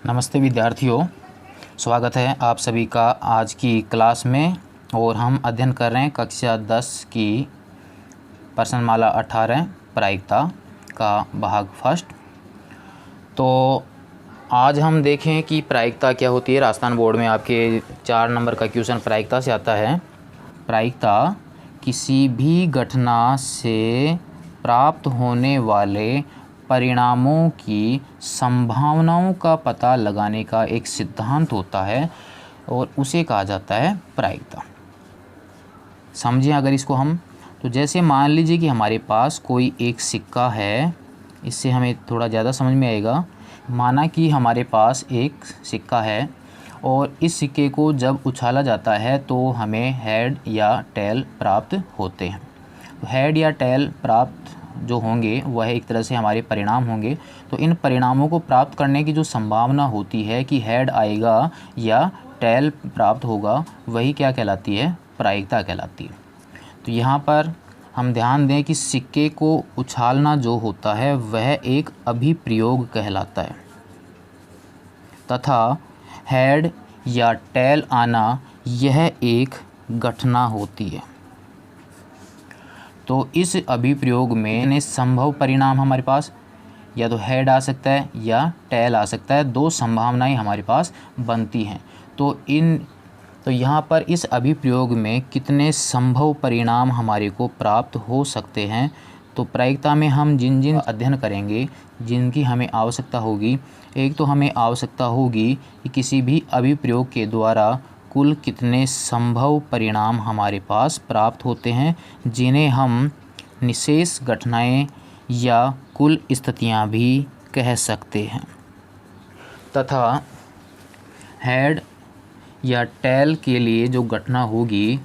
नमस्ते विद्यार्थियों, स्वागत है आप सभी का आज की क्लास में। और हम अध्ययन कर रहे हैं कक्षा 10 की प्रश्नमाला 18 प्रायिकता का भाग फर्स्ट। तो आज हम देखें कि प्रायिकता क्या होती है। राजस्थान बोर्ड में आपके 4 नंबर का क्वेश्चन प्रायिकता से आता है। प्रायिकता किसी भी घटना से प्राप्त होने वाले परिणामों की संभावनाओं का पता लगाने का एक सिद्धांत होता है और उसे कहा जाता है प्रायिकता। समझिए अगर इसको हम, तो जैसे मान लीजिए कि हमारे पास कोई एक सिक्का है, इससे हमें थोड़ा ज़्यादा समझ में आएगा। माना कि हमारे पास एक सिक्का है और इस सिक्के को जब उछाला जाता है तो हमें हेड या टेल प्राप्त होते हैं। तो हेड या टेल प्राप्त जो होंगे वह एक तरह से हमारे परिणाम होंगे। तो इन परिणामों को प्राप्त करने की जो संभावना होती है कि हेड आएगा या टेल प्राप्त होगा, वही क्या कहलाती है, प्रायिकता कहलाती है। तो यहाँ पर हम ध्यान दें कि सिक्के को उछालना जो होता है वह एक अभिप्रयोग कहलाता है तथा हेड या टेल आना यह एक घटना होती है। तो इस अभिप्रयोग में संभव परिणाम हमारे पास या तो हेड आ सकता है या टेल आ सकता है। दो संभावनाएं हमारे पास बनती हैं। तो यहाँ पर इस अभिप्रयोग में कितने संभव परिणाम हमारे को प्राप्त हो सकते हैं। तो प्रायिकता में हम जिन जिन अध्ययन करेंगे, जिनकी हमें आवश्यकता होगी, एक तो हमें आवश्यकता होगी कि किसी भी अभिप्रयोग के द्वारा कुल कितने संभव परिणाम हमारे पास प्राप्त होते हैं, जिन्हें हम निशेष घटनाएं या कुल स्थितियां भी कह सकते हैं। तथा हेड या टेल के लिए जो घटना होगी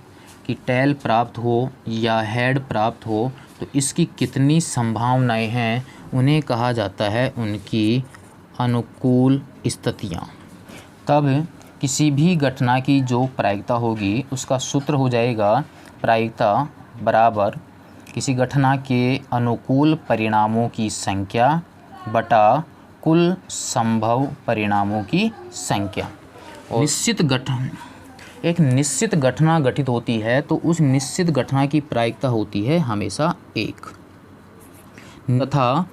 कि टेल प्राप्त हो या हेड प्राप्त हो, तो इसकी कितनी संभावनाएं हैं, उन्हें कहा जाता है उनकी अनुकूल स्थितियां। तब किसी भी घटना की जो प्रायिकता होगी उसका सूत्र हो जाएगा प्रायिकता बराबर किसी घटना के अनुकूल परिणामों की संख्या बटा कुल संभव परिणामों की संख्या। और एक निश्चित घटना घटित होती है तो उस निश्चित घटना की प्रायिकता होती है हमेशा 1 तथा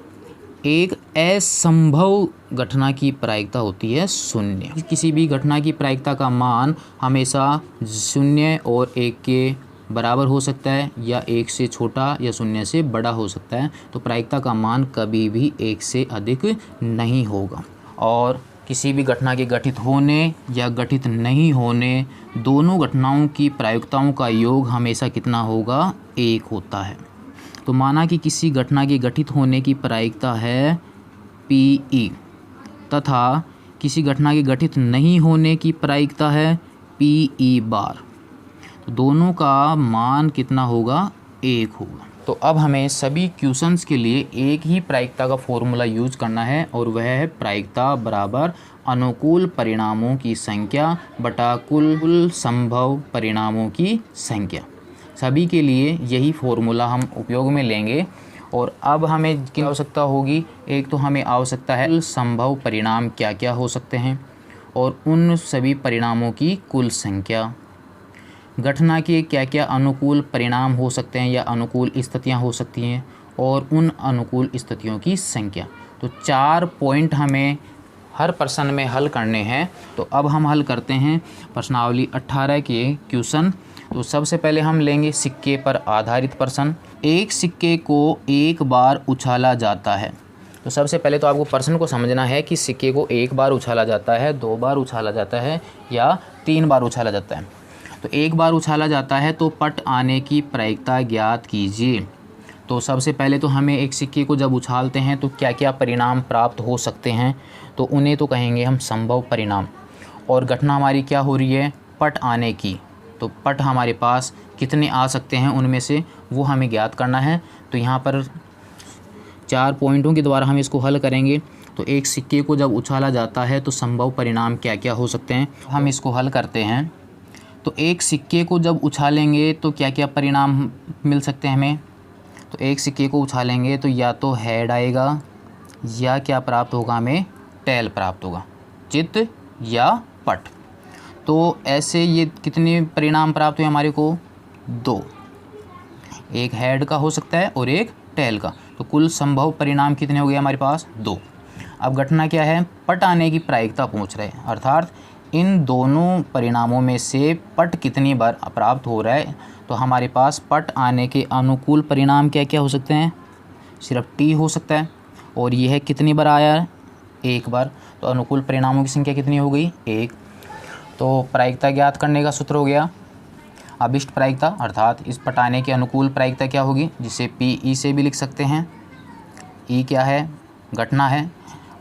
एक असंभव घटना की प्रायिकता होती है 0। किसी भी घटना की प्रायिकता का मान हमेशा 0 और 1 के बराबर हो सकता है या 1 से छोटा या 0 से बड़ा हो सकता है। तो प्रायिकता का मान कभी भी 1 से अधिक नहीं होगा। और किसी भी घटना के घटित होने या घटित नहीं होने, दोनों घटनाओं की प्रायिकताओं का योग हमेशा कितना होगा, 1 होता है। तो माना कि किसी घटना के घटित होने की प्रायिकता है PE तथा किसी घटना के घटित नहीं होने की प्रायिकता है PE बार। तो दोनों का मान कितना होगा, 1 होगा। तो अब हमें सभी क्वेश्चंस के लिए एक ही प्रायिकता का फॉर्मूला यूज करना है और वह है प्रायिकता बराबर अनुकूल परिणामों की संख्या बटा कुल संभव परिणामों की संख्या। सभी के लिए यही फॉर्मूला हम उपयोग में लेंगे। और अब हमें क्या आवश्यकता होगी, एक तो हमें आवश्यकता है संभव परिणाम क्या क्या हो सकते हैं और उन सभी परिणामों की कुल संख्या, घटना के क्या क्या अनुकूल परिणाम हो सकते हैं या अनुकूल स्थितियां हो सकती हैं और उन अनुकूल स्थितियों की संख्या। तो 4 पॉइंट हमें हर प्रश्न में हल करने हैं। तो अब हम हल करते हैं प्रश्नावली 18 के क्वेश्चन। तो सबसे पहले हम लेंगे सिक्के पर आधारित प्रश्न। एक सिक्के को एक बार उछाला जाता है। तो सबसे पहले तो आपको प्रश्न को समझना है कि सिक्के को एक बार उछाला जाता है, 2 बार उछाला जाता है या 3 बार उछाला जाता है। तो एक बार उछाला जाता है तो पट आने की प्रायिकता ज्ञात कीजिए। तो सबसे पहले तो हमें एक सिक्के को जब उछालते हैं तो क्या क्या परिणाम प्राप्त हो सकते हैं, तो उन्हें तो कहेंगे हम संभव परिणाम। और घटना हमारी क्या हो रही है, पट आने की। तो पट हमारे पास कितने आ सकते हैं उनमें से वो हमें ज्ञात करना है। तो यहाँ पर 4 पॉइंटों के द्वारा हम इसको हल करेंगे। तो एक सिक्के को जब उछाला जाता है तो संभव परिणाम क्या क्या हो सकते हैं, हम इसको हल करते हैं। तो एक सिक्के को जब उछालेंगे तो क्या क्या परिणाम मिल सकते हैं हमें। तो एक सिक्के को उछालेंगे तो या तो हेड आएगा या क्या प्राप्त होगा, हमें टेल प्राप्त होगा। चित्त या पट। तो ऐसे ये कितने परिणाम प्राप्त हुए हमारे को? 2। एक हेड का हो सकता है और एक टेल का। तो कुल संभव परिणाम कितने हो गए हमारे पास? 2। अब घटना क्या है? पट आने की प्रायिकता पूछ रहे हैं, अर्थात इन दोनों परिणामों में से पट कितनी बार प्राप्त हो रहा है। तो हमारे पास पट आने के अनुकूल परिणाम क्या क्या हो सकते हैं? सिर्फ टी हो सकता है, और यह कितनी बार आया है? 1 बार। तो अनुकूल परिणामों की संख्या कितनी हो गई? 1। तो प्रायिकता ज्ञात करने का सूत्र हो गया अभिष्ट प्रायिकता, अर्थात इस पट आने की अनुकूल प्रायिकता क्या होगी, जिसे पी से भी लिख सकते हैं। ई क्या है? घटना है,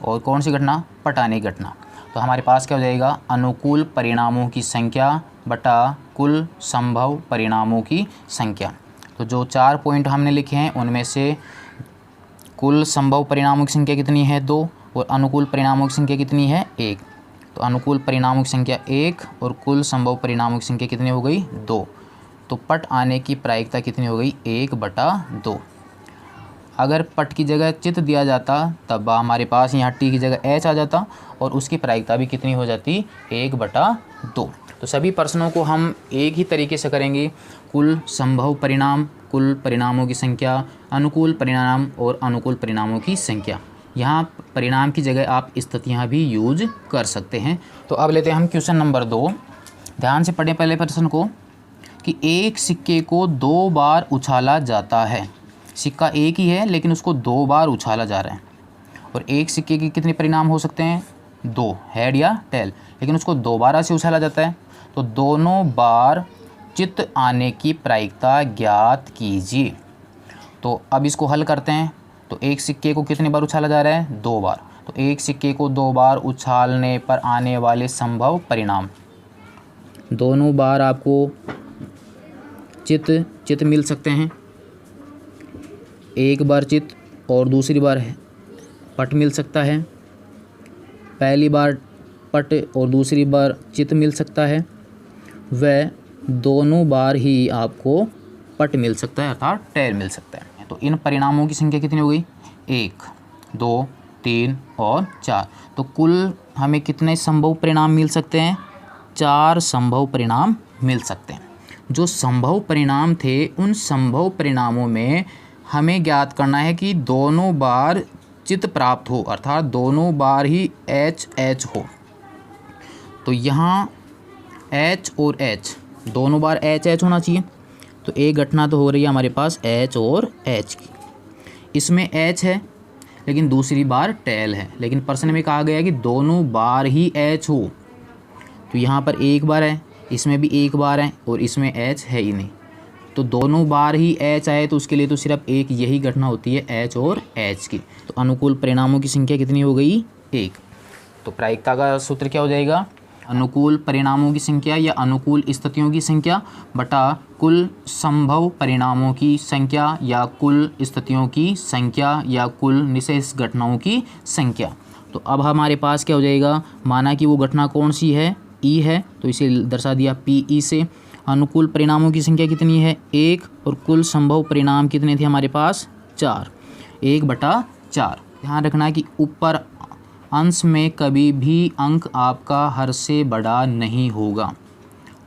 और कौन सी घटना? पट आने की घटना। तो हमारे पास क्या हो जाएगा? अनुकूल परिणामों की संख्या बटा कुल संभव परिणामों की संख्या। तो जो 4 पॉइंट हमने लिखे हैं उनमें से कुल संभव परिणामों की संख्या कितनी है? 2, और अनुकूल परिणामों की संख्या कितनी है? 1। तो अनुकूल परिणामों की संख्या 1 और कुल संभव परिणामों की संख्या कितनी हो गई? 2। तो पट आने की प्रायिकता कितनी हो गई? 1/2। अगर पट की जगह चित्त दिया जाता तब हमारे पास यहाँ टी की जगह एच आ जाता, और उसकी प्रायिकता भी कितनी हो जाती? 1/2। तो सभी प्रश्नों को हम एक ही तरीके से करेंगे। कुल संभव परिणाम, कुल परिणामों की संख्या, अनुकूल परिणाम और अनुकूल परिणामों की संख्या। यहाँ परिणाम की जगह आप स्थितियाँ भी यूज कर सकते हैं। तो अब लेते हैं हम क्वेश्चन नंबर 2। ध्यान से पढ़ें पहले प्रश्न को, कि एक सिक्के को 2 बार उछाला जाता है। सिक्का एक ही है लेकिन उसको 2 बार उछाला जा रहा है, और एक सिक्के के कितने परिणाम हो सकते हैं? 2, हेड या टेल, लेकिन उसको दोबारा से उछाला जाता है। तो दोनों बार चित्त आने की प्रायिकता ज्ञात कीजिए। तो अब इसको हल करते हैं। तो एक सिक्के को कितने बार उछाला जा रहा है? 2 बार। तो एक सिक्के को 2 बार उछालने पर आने वाले संभव परिणाम, दोनों बार आपको चित्त मिल सकते हैं। एक बार चित्त और दूसरी बार पट मिल सकता है। पहली बार पट और दूसरी बार चित्त मिल सकता है। वह दोनों बार ही आपको पट मिल सकता है, अर्थात टेल मिल सकता है। तो इन परिणामों की संख्या कितनी हो गई? 1, 2, 3 और 4। तो कुल हमें कितने संभव परिणाम मिल सकते हैं? 4 संभव परिणाम मिल सकते हैं। जो संभव परिणाम थे उन संभव परिणामों में हमें ज्ञात करना है कि दोनों बार चित्त प्राप्त हो, अर्थात दोनों बार ही एच हो। तो यहाँ एच और एच, दोनों बार एच होना चाहिए। तो एक घटना तो हो रही है हमारे पास एच और एच की, इसमें एच है लेकिन दूसरी बार टेल है, लेकिन प्रश्न में कहा गया है कि दोनों बार ही एच हो। तो यहाँ पर एक बार है, इसमें भी एक बार है, और इसमें एच है ही नहीं। तो दोनों बार ही एच आए तो उसके लिए तो सिर्फ एक यही घटना होती है, एच और एच की। तो अनुकूल परिणामों की संख्या कितनी हो गई? 1। तो प्रायिकता का सूत्र क्या हो जाएगा? अनुकूल परिणामों की संख्या या अनुकूल स्थितियों की संख्या बटा कुल संभव परिणामों की संख्या या कुल स्थितियों की संख्या या कुल निशेष घटनाओं की संख्या। तो अब हमारे पास क्या हो जाएगा? माना कि वो घटना कौन सी है? ई है, तो इसे दर्शा दिया पी से। अनुकूल परिणामों की संख्या कितनी है? 1, और कुल संभव परिणाम कितने थे हमारे पास? 4, 1/4। ध्यान रखना है कि ऊपर अंश में कभी भी अंक आपका हर से बड़ा नहीं होगा।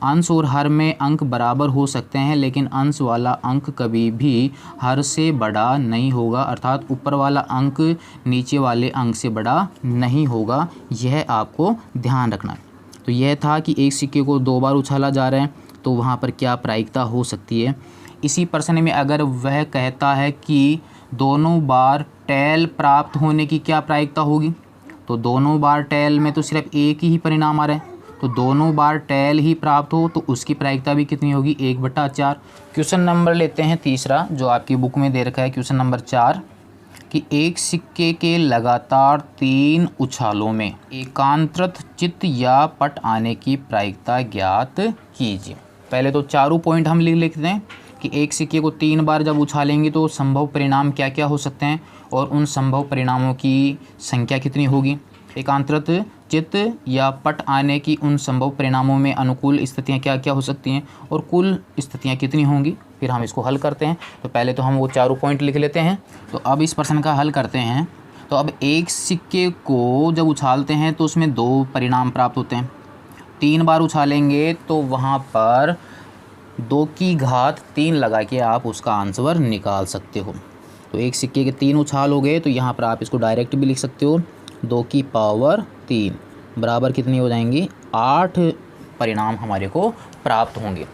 अंश और हर में अंक बराबर हो सकते हैं, लेकिन अंश वाला अंक कभी भी हर से बड़ा नहीं होगा, अर्थात ऊपर वाला अंक नीचे वाले अंक से बड़ा नहीं होगा। यह आपको ध्यान रखना है। तो यह था कि एक सिक्के को 2 बार उछाला जा रहा है, तो वहाँ पर क्या प्रायिकता हो सकती है। इसी प्रश्न में अगर वह कहता है कि दोनों बार टेल प्राप्त होने की क्या प्रायिकता होगी, तो दोनों बार टेल में तो सिर्फ एक ही परिणाम आ रहा है। तो दोनों बार टेल ही प्राप्त हो तो उसकी प्रायिकता भी कितनी होगी? 1/4। क्वेश्चन नंबर लेते हैं तीसरा, जो आपकी बुक में दे रखा है, क्वेश्चन नंबर 4, कि एक सिक्के के लगातार 3 उछालों में एकांतरित चित्त या पट आने की प्रायिकता ज्ञात कीजिए। पहले तो चारों पॉइंट हम लिख लेते हैं कि एक सिक्के को 3 बार जब उछालेंगे तो संभव परिणाम क्या क्या हो सकते हैं, और उन संभव परिणामों की संख्या कितनी होगी। एकांतरित चित्त या पट आने की उन संभव परिणामों में अनुकूल स्थितियाँ क्या क्या हो सकती हैं, और कुल स्थितियाँ कितनी होंगी। फिर हम इसको हल करते हैं। तो पहले तो हम वो चारों पॉइंट लिख लेते हैं। तो अब इस प्रश्न का हल करते हैं। तो अब एक सिक्के को जब उछालते हैं तो उसमें 2 परिणाम प्राप्त होते हैं। 3 बार उछालेंगे तो वहाँ पर 2 की घात 3 लगा के आप उसका आंसर निकाल सकते हो। तो एक सिक्के के 3 उछाल हो गए, तो यहाँ पर आप इसको डायरेक्ट भी लिख सकते हो। 2 की पावर 3 बराबर कितनी हो जाएंगी? 8 परिणाम हमारे को प्राप्त होंगे।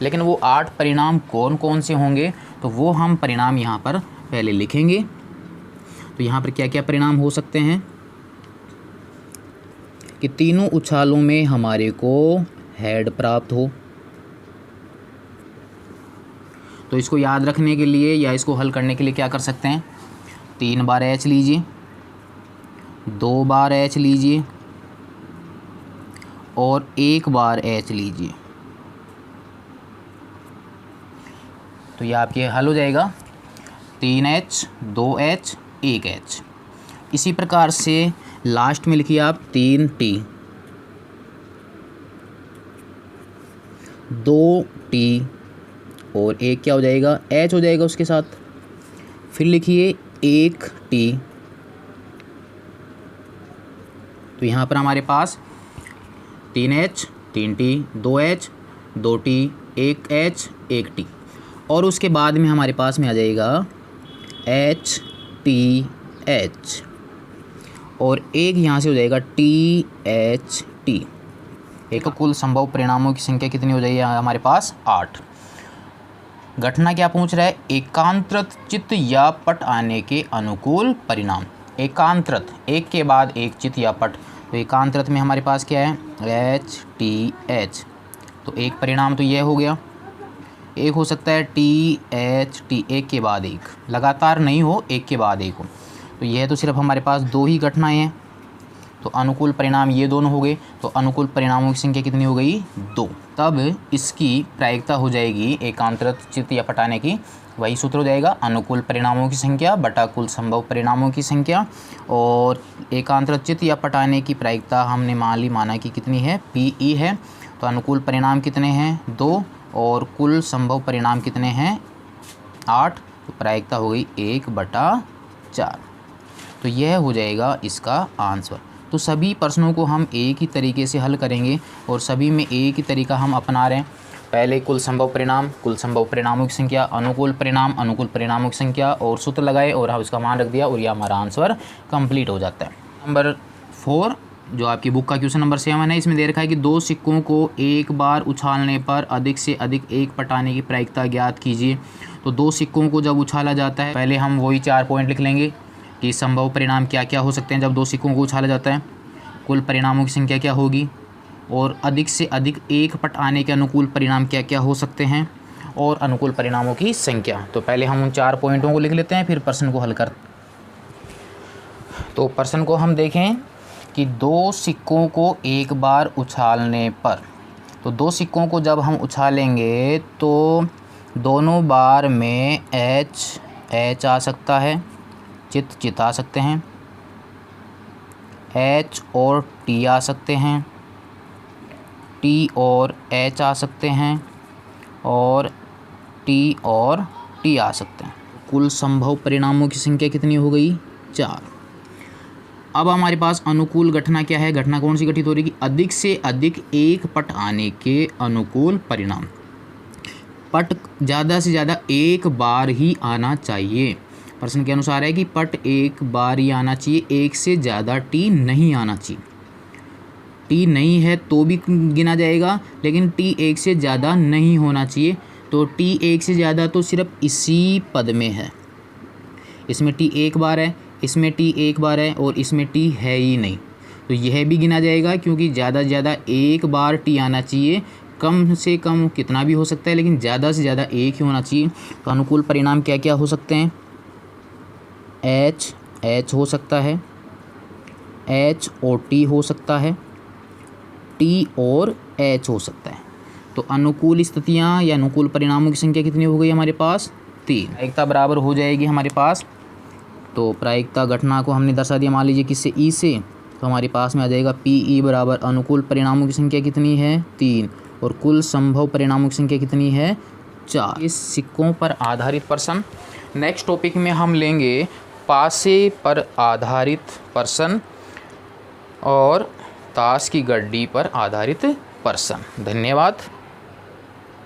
लेकिन वो 8 परिणाम कौन कौन से होंगे, तो वो हम परिणाम यहाँ पर पहले लिखेंगे। तो यहाँ पर क्या क्या परिणाम हो सकते हैं कि तीनों उछालों में हमारे को हेड प्राप्त हो। तो इसको याद रखने के लिए या इसको हल करने के लिए क्या कर सकते हैं? 3 बार एच लीजिए, 2 बार एच लीजिए और 1 बार एच लीजिए। तो ये आपके हल हो जाएगा 3H 2H 1H। इसी प्रकार से लास्ट में लिखिए आप 3T 2T और एक क्या हो जाएगा? H हो जाएगा उसके साथ। फिर लिखिए 1T। तो यहाँ पर हमारे पास 3H 3T 2H 2T 1H 1T और उसके बाद में हमारे पास में आ जाएगा HTH और एक यहाँ से हो जाएगा THT। एक तो कुल संभव परिणामों की संख्या कितनी हो जाएगी हमारे पास? 8। घटना क्या पूछ रहा है? एकांतरित चित्त या पट आने के अनुकूल परिणाम। एकांतरित, एक के बाद एक चित्त या पट। तो एकांतरित में हमारे पास क्या है? HTH। तो एक परिणाम तो यह हो गया। एक हो सकता है THT, एक के बाद एक, लगातार नहीं हो, एक के बाद एक हो। तो यह तो सिर्फ हमारे पास 2 ही घटनाएं हैं। तो अनुकूल परिणाम ये दोनों हो गए। तो अनुकूल परिणामों की संख्या कितनी हो गई? 2। तब इसकी प्रायिकता हो जाएगी एकांतरित चित्त या पटाने की। वही सूत्र हो जाएगा अनुकूल परिणामों की संख्या बटा कुल संभव परिणामों की संख्या। और एकांतरित चित्त या पटाने की प्रायिकता हमने माना कि कितनी है? PE है। तो अनुकूल परिणाम कितने हैं? 2 और कुल संभव परिणाम कितने हैं? 8। तो प्रायिकता हो गई 1/4। तो यह हो जाएगा इसका आंसर। तो सभी प्रश्नों को हम एक ही तरीके से हल करेंगे और सभी में एक ही तरीका हम अपना रहे हैं। पहले कुल संभव परिणाम, कुल संभव परिणामों की संख्या, अनुकूल परिणाम, अनुकूल परिणामों की संख्या और सूत्र लगाए और हम इसका मान रख दिया और यह हमारा आंसर कंप्लीट हो जाता है। नंबर 4 जो आपकी बुक का क्वेश्चन नंबर 7 है, इसमें दे रखा है कि 2 सिक्कों को एक बार उछालने पर अधिक से अधिक एक पटाने की प्रायिकता ज्ञात कीजिए। तो 2 सिक्कों को जब उछाला जाता है, पहले हम वही 4 पॉइंट लिख लेंगे कि संभव परिणाम क्या क्या हो सकते हैं जब 2 सिक्कों को उछाला जाता है, कुल परिणामों की संख्या क्या होगी और अधिक से अधिक एक पट आने के अनुकूल परिणाम क्या क्या हो सकते हैं और अनुकूल परिणामों की संख्या। तो पहले हम उन 4 पॉइंटों को लिख लेते हैं, फिर प्रश्न को हल कर। तो प्रश्न को हम देखें कि 2 सिक्कों को एक बार उछालने पर, तो 2 सिक्कों को जब हम उछालेंगे तो दोनों बार में H आ सकता है, चित आ सकते हैं, H और T आ सकते हैं, T और H आ सकते हैं और T और T आ सकते हैं। कुल संभव परिणामों की संख्या कितनी हो गई? 4। अब हमारे पास अनुकूल घटना क्या है? घटना कौन सी घटित हो रही है कि अधिक से अधिक एक पट आने के अनुकूल परिणाम। पट ज़्यादा से ज़्यादा एक बार ही आना चाहिए। प्रश्न के अनुसार है कि पट एक बार ही आना चाहिए, एक से ज़्यादा T नहीं आना चाहिए। T नहीं है तो भी गिना जाएगा, लेकिन T एक से ज़्यादा नहीं होना चाहिए। तो T एक से ज़्यादा तो सिर्फ इसी पद में है। इसमें T एक बार है, इसमें T एक बार है और इसमें T है ही नहीं। तो यह भी गिना जाएगा क्योंकि ज़्यादा से ज़्यादा एक बार T आना चाहिए। कम से कम कितना भी हो सकता है, लेकिन ज़्यादा से ज़्यादा एक ही होना चाहिए। तो अनुकूल परिणाम क्या क्या हो सकते हैं? H हो सकता है, H और T हो सकता है, T और H हो सकता है। तो अनुकूल स्थितियाँ या अनुकूल परिणामों की संख्या कितनी हो गई हमारे पास? 3। प्रायिकता बराबर हो जाएगी हमारे पास। तो प्रायिकता घटना को हमने दर्शा दिया, मान लीजिए किससे? E से। तो हमारे पास में आ जाएगा PE बराबर अनुकूल परिणामों की संख्या कितनी है? 3 और कुल संभव परिणामों की संख्या कितनी है? 4। इस सिक्कों पर आधारित प्रश्न। नेक्स्ट टॉपिक में हम लेंगे पासे पर आधारित पर्सन और ताश की गड्डी पर आधारित पर्सन। धन्यवाद।